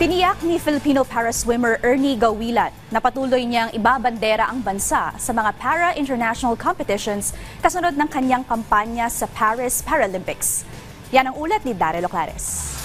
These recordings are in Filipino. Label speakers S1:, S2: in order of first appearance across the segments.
S1: Tiniyak ni Filipino para-swimmer Ernie Gawilan na patuloy niyang ibabandera ang bansa sa mga para-international competitions kasunod ng kanyang kampanya sa Paris Paralympics. Yan ang ulat ni Daryl Oclares.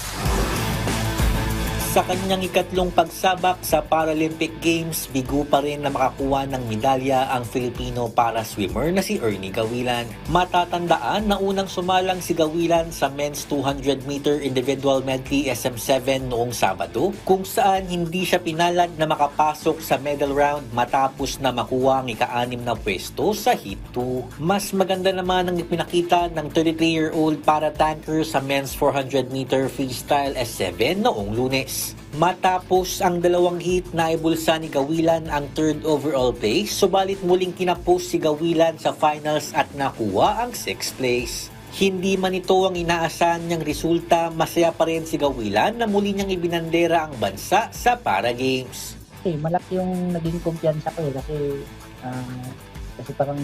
S2: Sa kanyang ikatlong pagsabak sa Paralympic Games, bigo pa rin na makakuha ng medalya ang Filipino para-swimmer na si Ernie Gawilan. Matatandaan na unang sumalang si Gawilan sa men's 200-meter individual medley SM7 noong Sabado, kung saan hindi siya pinalad na makapasok sa medal round matapos na makuha ang ika-6 na pwesto sa Heat 2. Mas maganda naman ang ipinakita ng 33-year-old para-tanker sa men's 400-meter freestyle S7 noong Lunes. Matapos ang dalawang heat, naibulsa ni Gawilan ang 3rd overall place, subalit muling kinapost si Gawilan sa finals at nakuha ang 6th place. Hindi man ito ang inaasahan niyang resulta, masaya pa rin si Gawilan na muli niyang ibinandera ang bansa sa Para Games.
S3: Malaki yung naging kumpiyansa ko kasi parang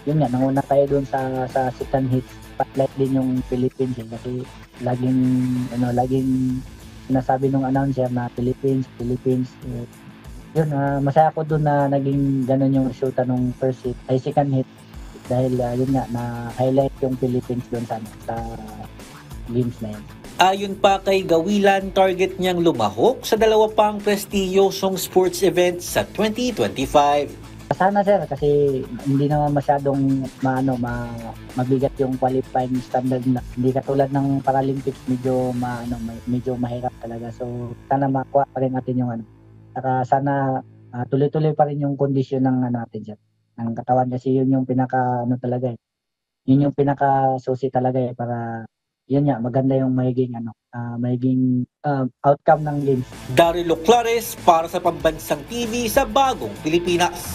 S3: yun nga, nanguna tayo doon sa second hit, spotlight din yung Philippines kasi laging sinasabi nung announcer na Philippines. Yun, masaya ako doon na naging ganun yung resulta nung first hit, ay second hit, dahil yun nga, na-highlight yung Philippines doon sa games na yun.
S2: Ayon pa kay Gawilan, target niyang lumahok sa dalawa pang prestiyosong sports events sa 2025.
S3: Sana sir, kasi hindi naman masyadong mabigat yung qualifying standard na. Hindi katulad ng Paralympics, medyo mahirap talaga. So sana makuha pa rin natin yung Saka sana tuloy-tuloy pa rin yung kondisyon ng natin sir, ng katawan, kasi yun yung talaga Yun yung pinaka susi talaga para yun nga, maganda yung magiging outcome ng games.
S2: Daryl Oclares para sa Pambansang TV sa Bagong Pilipinas.